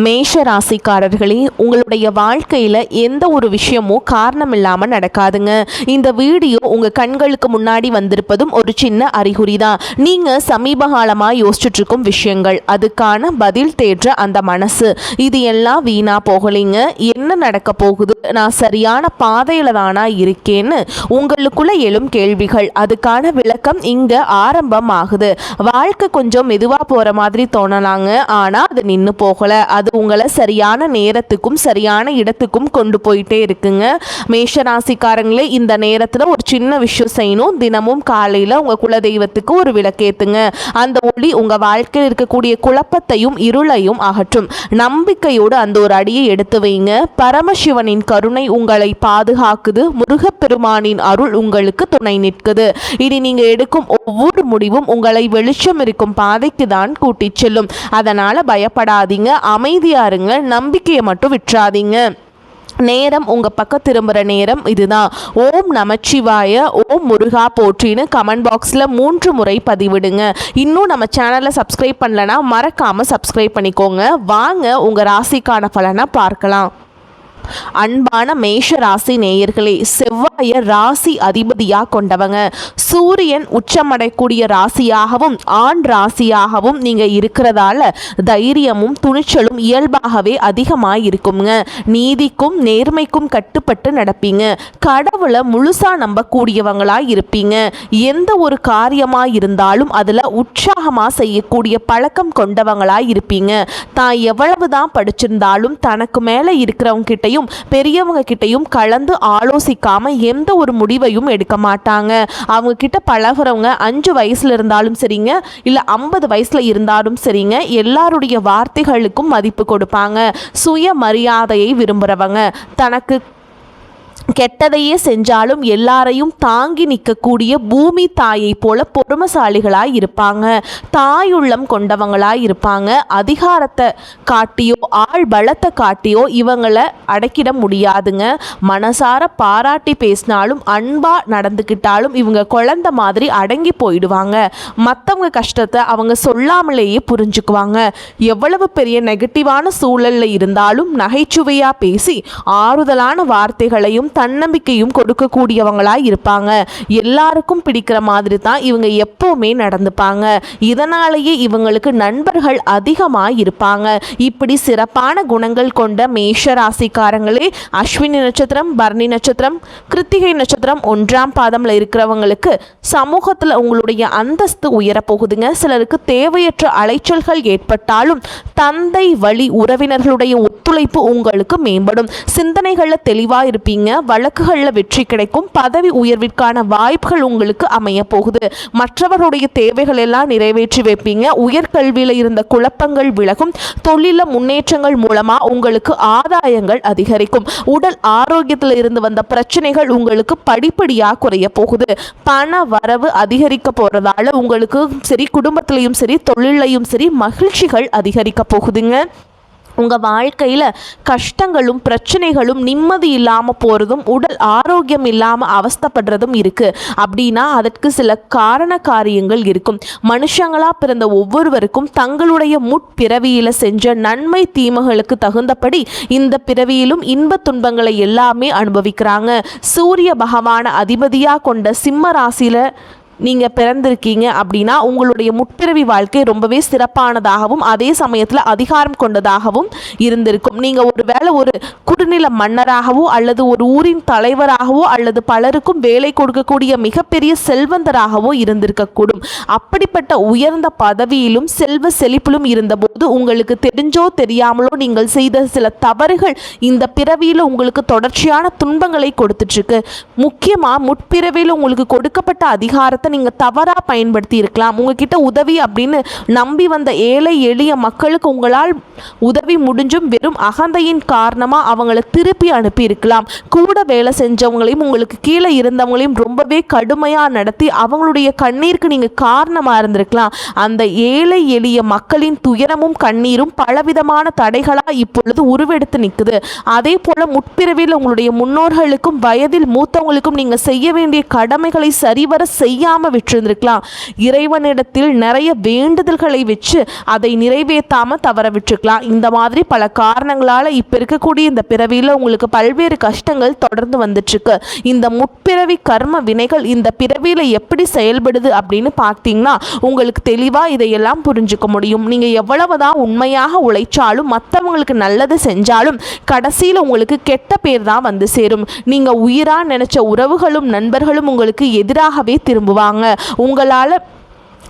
மேஷ ராசிக்காரர்களே, உங்களுடைய வாழ்க்கையில் எந்த ஒரு விஷயமும் காரணம் இல்லாமல் நடக்காதுங்க. இந்த வீடியோ உங்கள் கண்களுக்கு முன்னாடி வந்திருப்பதும் ஒரு சின்ன அறிகுறி தான். நீங்கள் சமீப காலமாக யோசிச்சுட்டு இருக்கும் விஷயங்கள், அதுக்கான பதில் தேடுற அந்த மனசு, இது எல்லாம் வீணா போகலைங்க. என்ன நடக்க போகுது, நான் சரியான பாதையில் தானா இருக்கேன்னு உங்களுக்குள்ள எழும் கேள்விகள், அதுக்கான விளக்கம் இங்கே ஆரம்பம் ஆகுது. வாழ்க்கை கொஞ்சம் மெதுவாக போகிற மாதிரி தோணலாங்க, ஆனால் அது நின்று போகலை. அது உங்களை சரியான நேரத்துக்கும் சரியான இடத்துக்கும் கொண்டு போயிட்டே இருக்குங்க. மேஷராசிக்காரங்களே, இந்த நேரத்தில் ஒரு சின்ன விஷயம் செய்யணும். தினமும் காலையில் உங்கள் குலதெய்வத்துக்கு ஒரு விளக்கேற்றுங்க. அந்த ஒளி உங்கள் வாழ்க்கையில் இருக்கக்கூடிய குழப்பத்தையும் இருளையும் அகற்றும். நம்பிக்கையோடு அந்த ஒரு அடியை எடுத்து வைங்க. பரமசிவனின் கருணை உங்களை பாதுகாக்குது. முருகப்பெருமானின் அருள் உங்களுக்கு துணை நிற்குது. இனி நீங்கள் எடுக்கும் ஒவ்வொரு முடிவும் உங்களை வெளிச்சம் இருக்கும் பாதைக்கு தான் கூட்டிச் செல்லும். அதனால் பயப்படாதீங்க, அமைதியா இருங்க, நம்பிக்கையை மட்டும் விட்டுறாதீங்க. நேரம் உங்கள் பக்கம் திரும்புகிற நேரம் இதுதான். ஓம் நமச்சிவாய, ஓம் முருகா போற்றின்னு கமெண்ட் பாக்ஸில் 3 முறை பதிவிடுங்க. இன்னும் நம்ம சேனலை சப்ஸ்கிரைப் பண்ணலன்னா மறக்காமல் சப்ஸ்கிரைப் பண்ணிக்கோங்க. வாங்க உங்கள் ராசிக்கான பலனை பார்க்கலாம். அன்பான மேஷ ராசி நேயர்களே, செவ்வாய ராசி அதிபதியா கொண்டவங்க. சூரியன் உச்சமடைக்கூடிய ராசியாகவும் ஆண் ராசியாகவும் நீங்க இருக்கிறதால தைரியமும் துணிச்சலும் இயல்பாகவே அதிகமாக இருக்குங்க. நீதிக்கும் நேர்மைக்கும் கட்டுப்பட்டு நடப்பீங்க. கடவுளை முழுசா நம்பக்கூடியவங்களா இருப்பீங்க. எந்த ஒரு காரியமா இருந்தாலும் அதுல உற்சாகமா செய்யக்கூடிய பழக்கம் கொண்டவங்களா இருப்பீங்க. தான் எவ்வளவுதான் படிச்சிருந்தாலும் தனக்கு மேல இருக்கிறவங்க கிட்டையும் பெரியவங்க கிட்டையும் கலந்து ஆலோசிக்காம எந்த ஒரு முடிவையும் எடுக்க மாட்டாங்க. அவங்க கிட்ட பழகுறவங்க 5 வயசுல இருந்தாலும் சரிங்க, இல்ல 50 வயசுல இருந்தாலும் சரிங்க, எல்லாருடைய வார்த்தைகளுக்கும் மதிப்பு கொடுப்பாங்க. சுய மரியாதையை விரும்புறவங்க. தனக்கு கெட்டதையே செஞ்சாலும் எல்லாரையும் தாங்கி நிற்கக்கூடிய பூமி தாயை போல பொறுமைசாலிகளாய் இருப்பாங்க. தாயுள்ளம் கொண்டவங்களாய் இருப்பாங்க. அதிகாரத்தை காட்டியோ ஆள் பலத்தை காட்டியோ இவங்களை அடக்கிட முடியாதுங்க. மனசார பாராட்டி பேசினாலும் அன்பா நடந்துக்கிட்டாலும் இவங்க குழந்தை மாதிரி அடங்கி போயிடுவாங்க. மற்றவங்க கஷ்டத்தை அவங்க சொல்லாமலேயே புரிஞ்சுக்குவாங்க. எவ்வளவு பெரிய நெகட்டிவான சூழல்ல இருந்தாலும் நகைச்சுவையா பேசி ஆறுதலான வார்த்தைகளையும் தன்னம்பிக்கையும் கொடுக்கக்கூடியவங்களா இருப்பாங்க. எல்லாருக்கும் பிடிக்கிற மாதிரி தான் இவங்க எப்பவுமே நடந்துப்பாங்க. இதனாலேயே இவங்களுக்கு நண்பர்கள் அதிகமாக இருப்பாங்க. இப்படி சிறப்பான குணங்கள் கொண்ட மேஷ ராசிக்காரங்களே, அஸ்வினி நட்சத்திரம், பரணி நட்சத்திரம், கிருத்திகை நட்சத்திரம் 1ஆம் பாதம்ல இருக்கிறவங்களுக்கு சமூகத்தில் உங்களுடைய அந்தஸ்து உயரப்போகுதுங்க. சிலருக்கு தேவையற்ற அலைச்சல்கள் ஏற்பட்டாலும் தந்தை வழி உறவினர்களுடைய ஒத்துழைப்பு உங்களுக்கு மேம்படும். சிந்தனைகளில் தெளிவாக இருப்பீங்க. வழக்குகளில் வெற்றி கிடைக்கும். பதவி உயர்விற்கான வாய்ப்புகள் உங்களுக்கு அமைய போகுது. மற்றவருடைய தேவைகள் எல்லாம் நிறைவேற்றி வைப்பீங்க. உயர்கல்வியில் இருந்த குழப்பங்கள் விலகும். தொழில முன்னேற்றங்கள் மூலமா உங்களுக்கு ஆதாயங்கள் அதிகரிக்கும். உடல் ஆரோக்கியத்தில் இருந்து வந்த பிரச்சனைகள் உங்களுக்கு படிப்படியாக குறைய போகுது. பண வரவு அதிகரிக்க போறதால உங்களுக்கு சரி, குடும்பத்திலையும் சரி, தொழிலையும் சரி மகிழ்ச்சிகள் அதிகரிக்க போகுதுங்க. உங்கள் வாழ்க்கையில் கஷ்டங்களும் பிரச்சனைகளும் நிம்மதி இல்லாமல் போகிறதும் உடல் ஆரோக்கியம் இல்லாமல் அவஸ்தப்படுறதும் இருக்குது. அப்படின்னா அதற்கு சில காரண காரியங்கள் இருக்கும். மனுஷங்களாக பிறந்த ஒவ்வொருவருக்கும் தங்களுடைய முற்பிறவியில் செஞ்ச நன்மை தீமைகளுக்கு தகுந்தபடி இந்த பிறவியிலும் இன்ப துன்பங்களை எல்லாமே அனுபவிக்கிறாங்க. சூரிய பகவான அதிபதியாக கொண்ட சிம்ம ராசியில் நீங்கள் பிறந்திருக்கீங்க அப்படின்னா உங்களுடைய முற்பிறவி வாழ்க்கை ரொம்பவே சிறப்பானதாகவும் அதே சமயத்தில் அதிகாரம் கொண்டதாகவும் இருந்திருக்கும். நீங்கள் ஒரு வேளை ஒரு குறுநில மன்னராகவோ அல்லது ஒரு ஊரின் தலைவராகவோ அல்லது பலருக்கும் வேலை கொடுக்கக்கூடிய மிகப்பெரிய செல்வந்தராகவோ இருந்திருக்கக்கூடும். அப்படிப்பட்ட உயர்ந்த பதவியிலும் செல்வ செழிப்பிலும் இருந்தபோது உங்களுக்கு தெரிஞ்சோ தெரியாமலோ நீங்கள் செய்த சில தவறுகள் இந்த பிறவியில் உங்களுக்கு தொடர்ச்சியான துன்பங்களை கொடுத்துட்ருக்கு. முக்கியமாக முற்பிறவியில் உங்களுக்கு கொடுக்கப்பட்ட அதிகாரத்தை நீங்க தவறா பயன்படுத்தி இருக்கலாம். உங்ககிட்ட உதவி அப்படின்னு நம்பி வந்த ஏழை எளிய மக்களுக்கு உங்களால் உதவி முடிஞ்சும் வெறும் அகந்தையின் காரணமா அவங்களை திருப்பி அனுப்பி இருக்கலாம். கூட வேலை செஞ்சவங்களையும் உங்களுக்கு கீழே இருந்தவங்களையும் ரொம்பவே கடுமையா நடத்தி அவங்களுடைய கண்ணீருக்கு நீங்க காரணமா இருந்திருக்கலாம். அந்த ஏழை எளிய மக்களின் துயரமும் கண்ணீரும் பலவிதமான தடைகளா இப்பொழுது உருவெடுத்து நிற்குது. அதே போல முற்பிறவியில் உங்களுடைய முன்னோர்களுக்கும் வயதில் மூத்தவங்களுக்கும் நீங்க செய்ய வேண்டிய கடமைகளை சரிவர செய்யாம செய்யாமல் விட்டுருந்துருக்கலாம். இறைவனிடத்தில் நிறைய வேண்டுதல்களை வச்சு அதை நிறைவேற்றாமல் தவற விட்டுருக்கலாம். இந்த மாதிரி பல காரணங்களால் இப்போ இருக்கக்கூடிய இந்த பிறவியில் உங்களுக்கு பல்வேறு கஷ்டங்கள் தொடர்ந்து வந்துட்டுருக்கு. இந்த முற்பிறவி கர்ம வினைகள் இந்த பிறவியில் எப்படி செயல்படுது அப்படின்னு பார்த்தீங்கன்னா உங்களுக்கு தெளிவாக இதையெல்லாம் புரிஞ்சுக்க முடியும். நீங்கள் எவ்வளவுதான் உண்மையாக உழைச்சாலும் மற்றவங்களுக்கு நல்லது செஞ்சாலும் கடைசியில் உங்களுக்கு கெட்ட பேர் தான் வந்து சேரும். நீங்கள் உயிராக நினைச்ச உறவுகளும் நண்பர்களும் உங்களுக்கு எதிராகவே திரும்புவாங்க. உங்களால்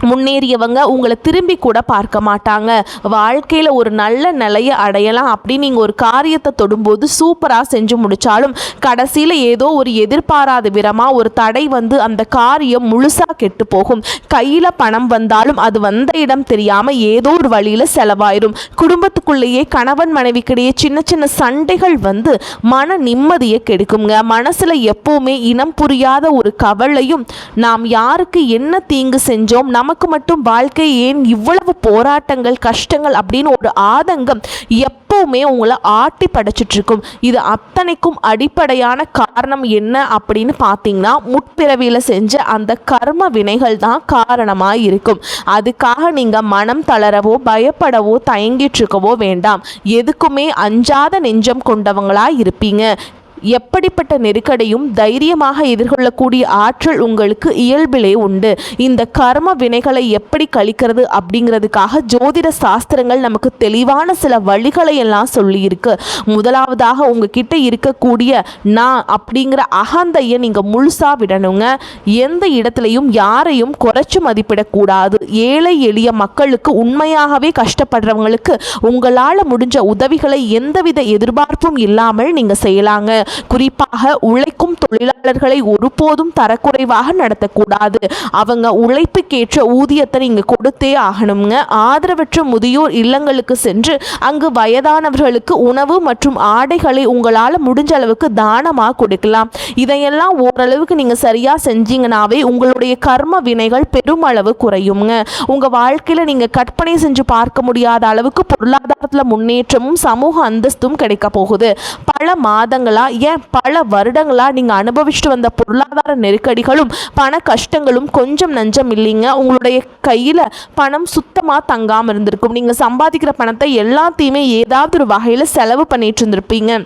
முன்னேறியவங்க உங்களை திரும்பி கூட பார்க்க மாட்டாங்க. வாழ்க்கையில் ஒரு நல்ல நிலையை அடையலாம் அப்படின்னு நீங்கள் ஒரு காரியத்தை தொடும்போது சூப்பராக செஞ்சு முடித்தாலும் கடைசியில் ஏதோ ஒரு எதிர்பாராத விதமாக ஒரு தடை வந்து அந்த காரியம் முழுசாக கெட்டு போகும். கையில் பணம் வந்தாலும் அது வந்த இடம் தெரியாமல் ஏதோ ஒரு வழியில் செலவாயிடும். குடும்பத்துக்குள்ளேயே கணவன் மனைவிக்கிடையே சின்ன சின்ன சண்டைகள் வந்து மன நிம்மதியை கெடுக்குங்க. மனசில் எப்போவுமே இனம் புரியாத ஒரு கவலையும், நாம் யாருக்கு என்ன தீங்கு செஞ்சோம், நமக்கு மட்டும் வாழ்க்கை ஏன் இவ்வளவு போராட்டங்கள் கஷ்டங்கள் அப்படின்னு ஒரு ஆதங்கம் எப்பவுமே உங்களை ஆட்டி படைச்சிட்டு இருக்கும். இது அத்தனைக்கும் அடிப்படையான காரணம் என்ன அப்படின்னு பார்த்தீங்கன்னா முற்பிறவியில் செஞ்ச அந்த கர்ம வினைகள் தான் காரணமாக இருக்கும். அதுக்காக நீங்கள் மனம் தளரவோ பயப்படவோ தயங்கிட்டு இருக்கவோ வேண்டாம். எதுக்குமே அஞ்சாத நெஞ்சம் கொண்டவங்களா இருப்பீங்க. எப்படிப்பட்ட நெருக்கடியும் தைரியமாக எதிர்கொள்ளக்கூடிய ஆற்றல் உங்களுக்கு இயல்பிலே உண்டு. இந்த கர்ம வினைகளை எப்படி கழிக்கிறது அப்படிங்கிறதுக்காக ஜோதிட சாஸ்திரங்கள் நமக்கு தெளிவான சில வழிகளை எல்லாம் சொல்லியிருக்கு. முதலாவதாக உங்ககிட்ட இருக்கக்கூடிய நான் அப்படிங்கிற அகந்தையை நீங்கள் முழுசாக விடணுங்க. எந்த இடத்துலையும் யாரையும் குறைச்சு மதிப்பிடக்கூடாது. ஏழை எளிய மக்களுக்கு, உண்மையாகவே கஷ்டப்படுறவங்களுக்கு உங்களால் முடிஞ்ச உதவிகளை எந்தவித எதிர்பார்ப்பும் இல்லாமல் நீங்கள் செய்யலாங்க. குறிப்பாக உழைக்கும் தொழிலாளர்களை ஒருபோதும் தரக்குறைவாக நடத்தக்கூடாது. அவங்க உழைப்புக்கேற்ற ஊதியத்தை நீங்க கொடுத்தே ஆகணுங்க. ஆதரவற்ற முதியோர் இல்லங்களுக்கு சென்று அங்கு வயதானவர்களுக்கு உணவு மற்றும் ஆடைகளை உங்களால் முடிஞ்ச அளவுக்கு தானமாக கொடுக்கலாம். இதையெல்லாம் ஓரளவுக்கு நீங்க சரியா செஞ்சீங்கன்னாவே உங்களுடைய கர்ம வினைகள் பெருமளவு குறையுங்க. உங்க வாழ்க்கையில நீங்க கற்பனை செஞ்சு பார்க்க முடியாத அளவுக்கு பொருளாதாரத்தில் முன்னேற்றமும் சமூக அந்தஸ்தும் கிடைக்க போகுது. பல மாதங்களா பல வருடங்களா நீங்க அனுபவிச்சுட்டு வந்த பொருளாதார நெருக்கடிகளும் பண கஷ்டங்களும் கொஞ்சம் நஞ்சம் இல்லைங்க. உங்களுடைய கையில பணம் சுத்தமா தங்காம இருந்திருக்கும். நீங்க சம்பாதிக்கிற பணத்தை எல்லாத்தையுமே ஏதாவது ஒரு வகையில செலவு பண்ணிட்டு இருந்திருப்பீங்க.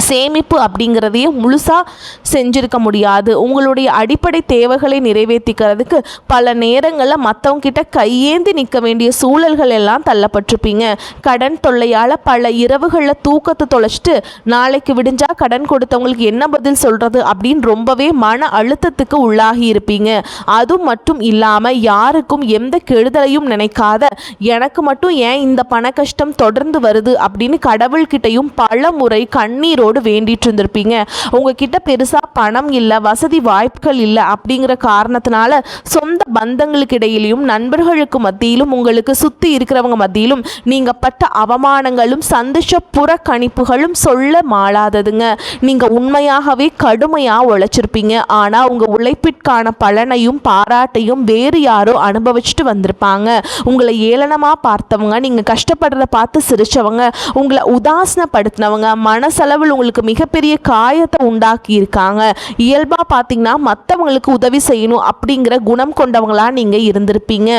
சேமிப்பு அப்படிங்கிறதையே முழுசாக செஞ்சிருக்க முடியாது. உங்களுடைய அடிப்படை தேவைகளை நிறைவேற்றிக்கிறதுக்கு பல நேரங்களில் மற்றவங்க கிட்ட கையேந்தி நிற்க வேண்டிய சூழல்கள் எல்லாம் தள்ளப்பட்டிருப்பீங்க. கடன் தொல்லையால் பல இரவுகளில் தூக்கத்தை தொலைச்சிட்டு நாளைக்கு விடிஞ்சா கடன் கொடுத்தவங்களுக்கு என்ன பதில் சொல்கிறது அப்படின்னு ரொம்பவே மன அழுத்தத்துக்கு உள்ளாகி இருப்பீங்க. அது மட்டும் இல்லாமல் யாருக்கும் எந்த கெடுதலையும் நினைக்காத, எனக்கு மட்டும் ஏன் இந்த பண கஷ்டம் தொடர்ந்து வருது அப்படின்னு கடவுள்கிட்டையும் பல முறை கண்ணீரோடு வேண்டிட்டு இருந்திருப்பீங்க. உங்ககிட்ட பெருசா பணம் இல்லை, வசதி வாய்ப்புகள் இல்லை அப்படிங்கிற காரணத்தினால சொந்த பந்தங்களுக்கு இடையிலும் நண்பர்களுக்கு மத்தியிலும் உங்களுக்கு சுத்தி இருக்கிறவங்க மத்தியிலும் நீங்க பட்ட அவமானங்களும் சந்தோஷ புறக்கணிப்புகளும் சொல்ல மாளாததுங்க. நீங்க உண்மையாகவே கடுமையா உழைச்சிருப்பீங்க. ஆனா உங்க உழைப்பிற்கான பலனையும் பாராட்டையும் வேறு யாரோ அனுபவிச்சுட்டு வந்திருப்பாங்க. உங்களை ஏளனமா பார்த்தவங்க, நீங்க கஷ்டப்படுறத பார்த்து சிரிச்சவங்க, உங்களை உதாசனப்படுத்தினவங்க மனசளவில் உங்களுக்கு மிகப்பெரிய காயத்தை உண்டாக்கி இருக்காங்க. இயல்பா பார்த்தீங்கன்னா மற்றவங்களுக்கு உதவி செய்யணும் அப்படிங்கிற குணம் கொண்டவங்களா நீங்க இருந்திருப்பீங்க.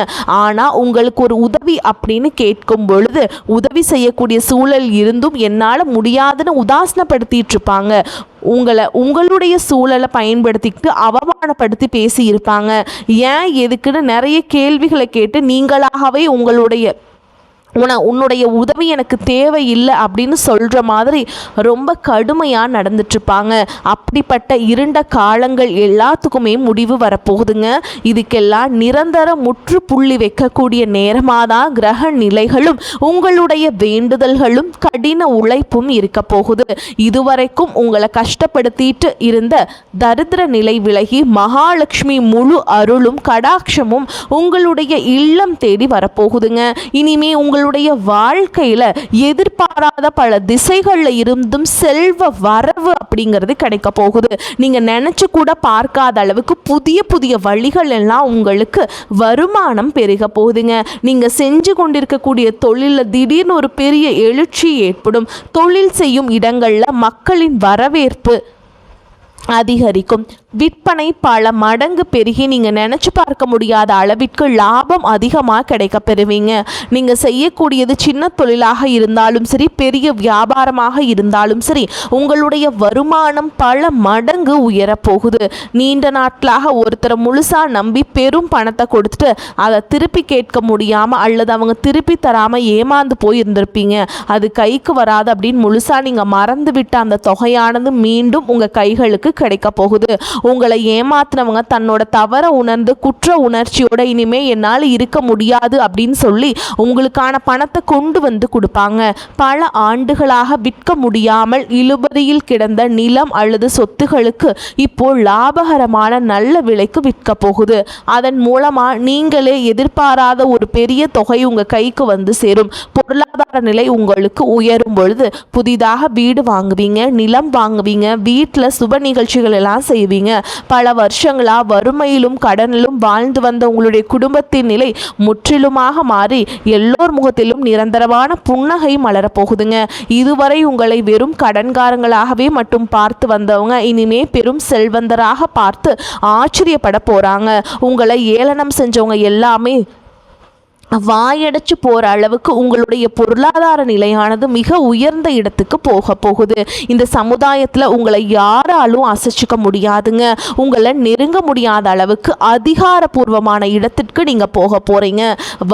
ஆனா உங்களுக்கு ஒரு உதவி அப்படின்னு கேட்கும் பொழுது உதவி செய்யக்கூடிய சூழல் இருந்தும் என்னால் முடியாதுன்னு உதாசனப்படுத்திட்டு இருப்பாங்க. உங்களுடைய சூழலை பயன்படுத்திக்கிட்டு அவமானப்படுத்தி பேசி இருப்பாங்க. ஏன் எதுக்குன்னு நிறைய கேள்விகளை கேட்டு நீங்களாகவே உன்னுடைய உதவி எனக்கு தேவையில்லை அப்படின்னு சொல்கிற மாதிரி ரொம்ப கடுமையாக நடந்துட்டுருப்பாங்க. அப்படிப்பட்ட இருண்ட காலங்கள் எல்லாத்துக்குமே முடிவு வரப்போகுதுங்க. இதுக்கெல்லாம் நிரந்தர முற்றுப்புள்ளி வைக்கக்கூடிய நேரமாக தான் கிரக நிலைகளும் உங்களுடைய வேண்டுதல்களும் கடின உழைப்பும் இருக்க போகுது. இதுவரைக்கும் உங்களை கஷ்டப்படுத்திட்டு இருந்த தரித்திர நிலை விலகி மகாலட்சுமி முழு அருளும் கடாட்சமும் உங்களுடைய இல்லம் தேடி வரப்போகுதுங்க. இனிமே உங்களுடைய வாழ்க்கையில எதிர்பாராத பல திசைகளில் இருந்தும் செல்வ வரவு அப்படிங்கிறது கிடைக்க போகுது. நீங்க நினைச்சு கூட பார்க்காத அளவுக்கு புதிய புதிய வழிகள் எல்லாம் உங்களுக்கு வருமானம் பெருக போகுதுங்க. நீங்க செஞ்சு கொண்டிருக்கக்கூடிய தொழிலில் திடீர்னு ஒரு பெரிய எழுச்சி ஏற்படும். தொழில் செய்யும் இடங்கள்ல மக்களின் வரவேற்பு அதிகரிக்கும். விற்பனை பல மடங்கு பெருகி நீங்கள் நினச்சி பார்க்க முடியாத அளவிற்கு லாபம் அதிகமாக கிடைக்க பெறுவீங்க. நீங்கள் செய்யக்கூடியது சின்ன தொழிலாக இருந்தாலும் சரி, பெரிய வியாபாரமாக இருந்தாலும் சரி, உங்களுடைய வருமானம் பல மடங்கு உயரப்போகுது. நீண்ட நாட்களாக ஒருத்தரை முழுசாக நம்பி பெரும் பணத்தை கொடுத்துட்டு அதை திருப்பி கேட்க முடியாமல் அல்லது அவங்க திருப்பி தராமல் ஏமாந்து போய் இருந்திருப்பீங்க. அது கைக்கு வராது அப்படின்னு முழுசாக நீங்கள் மறந்து விட்ட அந்த தொகையானது மீண்டும் உங்கள் கைகளுக்கு கிடைக்க போகுது. உங்களை ஏமாத்தினவங்க தன்னோட தவற உணர்ந்து குற்ற உணர்ச்சியோட இனிமே என்னால் இருக்க முடியாது அப்படின்னு சொல்லி உங்களுக்கான பணத்தை கொண்டு வந்து கொடுப்பாங்க. பல ஆண்டுகளாக விற்க முடியாமல் இழுபறியில் கிடந்த நிலம் அல்லது சொத்துகளுக்கு இப்போ லாபகரமான நல்ல விலைக்கு விற்க போகுது. அதன் மூலமா நீங்களே எதிர்பாராத ஒரு பெரிய தொகை உங்க கைக்கு வந்து சேரும். பொருளாதார நிலை உங்களுக்கு உயரும் பொழுது புதிதாக வீடு வாங்குவீங்க, நிலம் வாங்குவீங்க, வீட்டில் சுப நிகழ்ச்சிகள் எல்லாம் செய்வீங்க. பல வருஷங்களா வறுமையிலும் கடனிலும் வாழ்ந்து வந்த உங்களுடைய குடும்பத்தின் நிலை முற்றிலுமாக மாறி எல்லோர் முகத்திலும் நிரந்தரமான புன்னகை மலரப்போகுதுங்க. இதுவரை உங்களை வெறும் கடன்காரங்களாகவே மட்டும் பார்த்து வந்தவங்க இனிமே பெரும் செல்வந்தராக பார்த்து ஆச்சரியப்பட போறாங்க. உங்களை ஏளனம் செஞ்சவங்க எல்லாமே வாயடைச்சு போகிற அளவுக்கு உங்களுடைய பொருளாதார நிலையானது மிக உயர்ந்த இடத்துக்கு போக போகுது. இந்த சமுதாயத்தில் உங்களை யாராலும் அசைச்சிக்க முடியாதுங்க. உங்களை நெருங்க முடியாத அளவுக்கு அதிகாரப்பூர்வமான இடத்திற்கு நீங்கள் போக போகிறீங்க.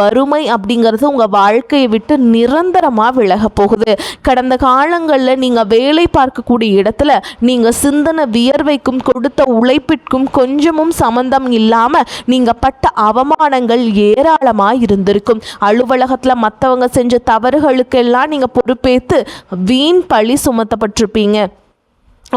வறுமை அப்படிங்கிறது உங்கள் வாழ்க்கையை விட்டு நிரந்தரமாக விலக போகுது. கடந்த காலங்களில் நீங்கள் வேலை பார்க்கக்கூடிய இடத்துல நீங்கள் சிந்தனை வியர்வைக்கும் கொடுத்த உழைப்பிற்கும் கொஞ்சமும் சம்பந்தம் இல்லாமல் நீங்கள் பட்ட அவமானங்கள் ஏராளமாக இருந்திருக்கும். அலுவலகத்தில் மற்றவங்க செஞ்ச தவறுகளுக்கெல்லாம் நீங்க பொறுப்பேற்று வீண் பழி சுமத்தப்பட்டிருப்பீங்க.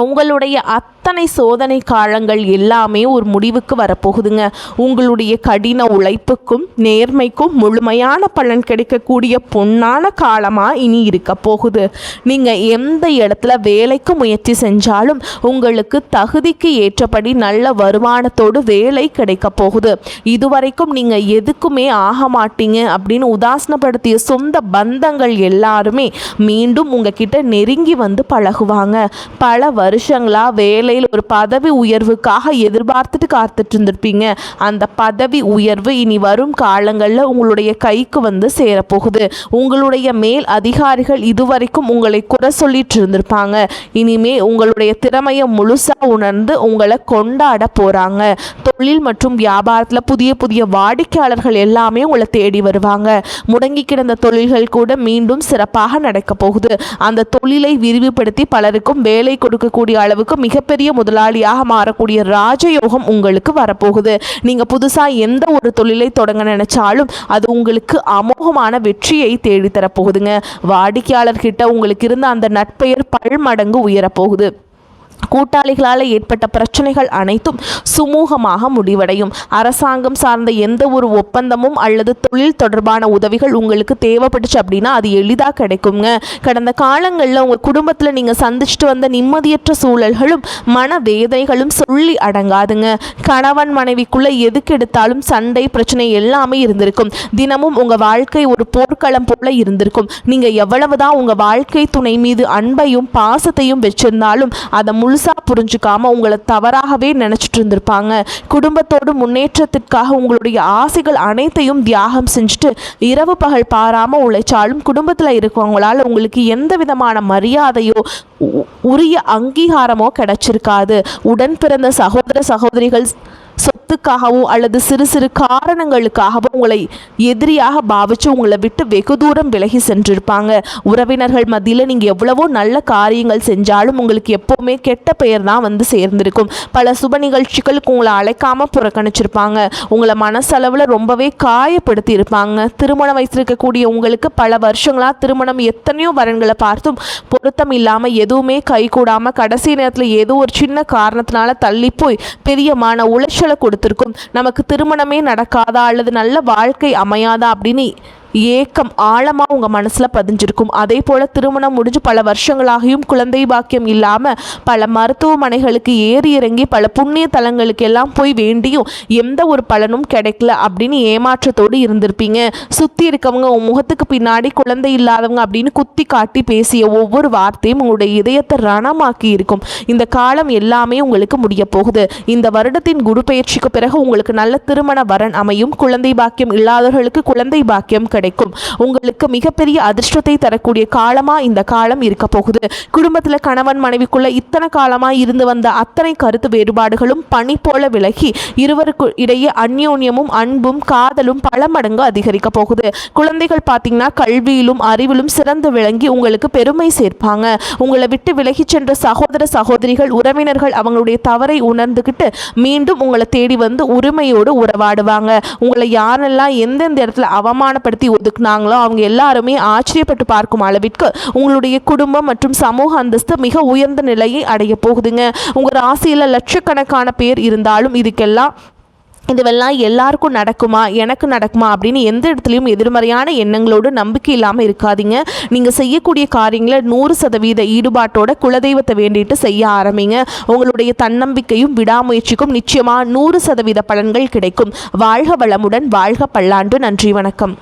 உங்களுடைய அத்தனை சோதனை காலங்கள் எல்லாமே ஒரு முடிவுக்கு வரப்போகுதுங்க. உங்களுடைய கடின உழைப்புக்கும் நேர்மைக்கும் முழுமையான பலன் கிடைக்கக்கூடிய பொன்னான காலமாக இனி இருக்க போகுது. நீங்கள் எந்த இடத்துல வேலைக்கு முயற்சி செஞ்சாலும் உங்களுக்கு தகுதிக்கு ஏற்றபடி நல்ல வருமானத்தோடு வேலை கிடைக்க போகுது. இதுவரைக்கும் நீங்கள் எதுக்குமே ஆக மாட்டீங்க அப்படின்னு உதாசனப்படுத்திய சொந்த பந்தங்கள் எல்லாருமே மீண்டும் உங்ககிட்ட நெருங்கி வந்து பழகுவாங்க. பல வருஷங்களா வேலையில் ஒரு பதவி உயர்வுக்காக எதிர்பார்த்துட்டு காத்துட்டு இருந்திருப்பீங்க. அந்த பதவி உயர்வு இனி வரும் காலங்களில் உங்களுடைய கைக்கு வந்து சேரப்போகுது. உங்களுடைய மேல் அதிகாரிகள் இதுவரைக்கும் உங்களை குறை சொல்லிட்டு இருந்திருப்பாங்க. இனிமே உங்களுடைய திறமையை முழுசா உணர்ந்து உங்களை கொண்டாட போறாங்க. தொழில் மற்றும் வியாபாரத்தில் புதிய புதிய வாடிக்கையாளர்கள் எல்லாமே உங்களை தேடி வருவாங்க. முடங்கி கிடந்த தொழில்கள் கூட மீண்டும் சிறப்பாக நடக்க போகுது. அந்த தொழிலை விரிவுபடுத்தி பலருக்கும் வேலை கொடுக்கக்கூடிய அளவுக்கு மிகப்பெரிய முதலாளியாக மாறக்கூடிய ராஜயோகம் உங்களுக்கு வரப்போகுது. நீங்க புதுசா எந்த ஒரு தொழிலை தொடங்க நினைச்சாலும் அது உங்களுக்கு அமோகமான வெற்றியை தேடித்தரப்போகுதுங்க. வாடிக்கையாளர்கிட்ட உங்களுக்கு இருந்த அந்த நட்பெயர் பல்மடங்கு உயரப்போகுது. கூட்டாளிகளால் ஏற்பட்ட பிரச்சனைகள் அனைத்தும் சுமூகமாக முடிவடையும். அரசாங்கம் சார்ந்த எந்த ஒரு ஒப்பந்தமும் அல்லது தொழில் தொடர்பான உதவிகள் உங்களுக்கு தேவைப்பட்டுச்சு அப்படின்னா அது எளிதாக கிடைக்குங்க. கடந்த காலங்களில் உங்கள் குடும்பத்தில் நீங்கள் சந்திச்சுட்டு வந்த நிம்மதியற்ற சூழல்களும் மனவேதனைகளும் சொல்லி அடங்காதுங்க. கணவன் மனைவிக்குள்ளே எதுக்கு எடுத்தாலும் சண்டை பிரச்சனை எல்லாமே இருந்திருக்கும். தினமும் உங்கள் வாழ்க்கை ஒரு போர்க்களம் போல இருந்திருக்கும். நீங்கள் எவ்வளவுதான் உங்கள் வாழ்க்கை துணை மீது அன்பையும் பாசத்தையும் வச்சிருந்தாலும் அதை முழுசா புரிஞ்சுக்காம உங்களை தவறாகவே நினைச்சிட்டு இருந்திருப்பாங்க. குடும்பத்தோடு முன்னேற்றத்திற்காக உங்களுடைய ஆசைகள் அனைத்தையும் தியாகம் செஞ்சுட்டு இரவு பகல் பாராம உழைச்சாலும் குடும்பத்தில் இருக்கவங்களால உங்களுக்கு எந்த விதமான மரியாதையோ உரிய அங்கீகாரமோ கிடைச்சிருக்காது. உடன் பிறந்த சகோதர சகோதரிகள் சொத்துக்காகவோ அல்லது சிறு சிறு காரணங்களுக்காகவோ உங்களை எதிரியாக பாவிச்சு உங்களை விட்டு வெகு தூரம் விலகி சென்றிருப்பாங்க. உறவினர்கள் மத்தியில் நீங்கள் எவ்வளவோ நல்ல காரியங்கள் செஞ்சாலும் உங்களுக்கு எப்போவுமே கெட்ட பெயர் தான் வந்து சேர்ந்திருக்கும். பல சுப நிகழ்ச்சிகளுக்கு உங்களை அழைக்காமல் புறக்கணிச்சிருப்பாங்க. உங்களை மனசளவில் ரொம்பவே காயப்படுத்தி இருப்பாங்க. திருமணம் வைத்திருக்கக்கூடிய உங்களுக்கு பல வருஷங்களாக திருமணம் எத்தனையோ வரன்களை பார்த்தும் பொருத்தம் இல்லாமல் எதுவுமே கைகூடாமல் கடைசி நேரத்தில் ஏதோ ஒரு சின்ன காரணத்தினால தள்ளி போய் பெரிய மன உளைச்சல் கொடுத்திருக்கும். நமக்கு திருமணமே நடக்காதா அல்லது நல்ல வாழ்க்கை அமையாதா அப்படின்னு ஏக்கம் ஆழமாக உங்கள் மனசில் பதிஞ்சிருக்கும். அதே போல் திருமணம் முடிஞ்சு பல வருஷங்களாகியும் குழந்தை பாக்கியம் இல்லாமல் பல மருத்துவமனைகளுக்கு ஏறி இறங்கி பல புண்ணிய தலங்களுக்கு எல்லாம் போய் வேண்டியும் எந்த ஒரு பலனும் கிடைக்கல அப்படின்னு ஏமாற்றத்தோடு இருந்திருப்பீங்க. சுற்றி இருக்கவங்க உன் முகத்துக்கு பின்னாடி குழந்தை இல்லாதவங்க அப்படின்னு குத்தி காட்டி பேசிய ஒவ்வொரு வார்த்தையும் உங்களுடைய இதயத்தை ரணமாக்கி இருக்கும். இந்த காலம் எல்லாமே உங்களுக்கு முடிய போகுது. இந்த வருடத்தின் குரு பெயர்ச்சிக்கு பிறகு உங்களுக்கு நல்ல திருமண வரன் அமையும். குழந்தை பாக்கியம் இல்லாதவர்களுக்கு குழந்தை பாக்கியம் கிடைக்கும். உங்களுக்கு மிகப்பெரிய அதிர்ஷ்டத்தை தரக்கூடிய காலமா இந்த காலம் இருக்க போகுது. குடும்பத்தில் கணவன் மனைவிக்குள்ள இத்தனை காலமா இருந்து வந்த அத்தனை கருத்து வேறுபாடுகளும் பனி போல விலகி இருவருக்கு இடையே அந்யோன்யமும் அன்பும் காதலும் பல மடங்கு அதிகரிக்க போகுது. குழந்தைகள் பார்த்தீங்கன்னா கல்வியிலும் அறிவிலும் சிறந்து விளங்கி உங்களுக்கு பெருமை சேர்ப்பாங்க. உங்களை விட்டு விலகி சென்ற சகோதர சகோதரிகள் உறவினர்கள் அவங்களுடைய தவறை உணர்ந்துகிட்டு மீண்டும் உங்களை தேடி வந்து உரிமையோடு உறவாடுவாங்க. உங்களை யாரெல்லாம் எந்தெந்த இடத்துல அவமானப்படுத்தி ஒதுக்குனாங்களோ அவங்க எல்லாருமே ஆச்சரியப்பட்டு பார்க்கும் அளவிற்கு உங்களுடைய குடும்பம் மற்றும் சமூக அந்தஸ்து மிக உயர்ந்த நிலையை அடைய போகுதுங்க. உங்கள் ராசியில் லட்சக்கணக்கான பேர் இருந்தாலும் இதுவெல்லாம் எல்லாருக்கும் நடக்குமா, எனக்கு நடக்குமா அப்படின்னு எந்த இடத்துலையும் எதிர்மறையான எண்ணங்களோடு நம்பிக்கை இல்லாமல் இருக்காதீங்க. நீங்கள் செய்யக்கூடிய காரியங்களை 100% ஈடுபாட்டோட குலதெய்வத்தை வேண்டிட்டு செய்ய ஆரம்பிங்க. உங்களுடைய தன்னம்பிக்கையும் விடாமுயற்சிக்கும் நிச்சயமாக 100% பலன்கள் கிடைக்கும். வாழ்க வளமுடன், வாழ்க பல்லாண்டு. நன்றி, வணக்கம்.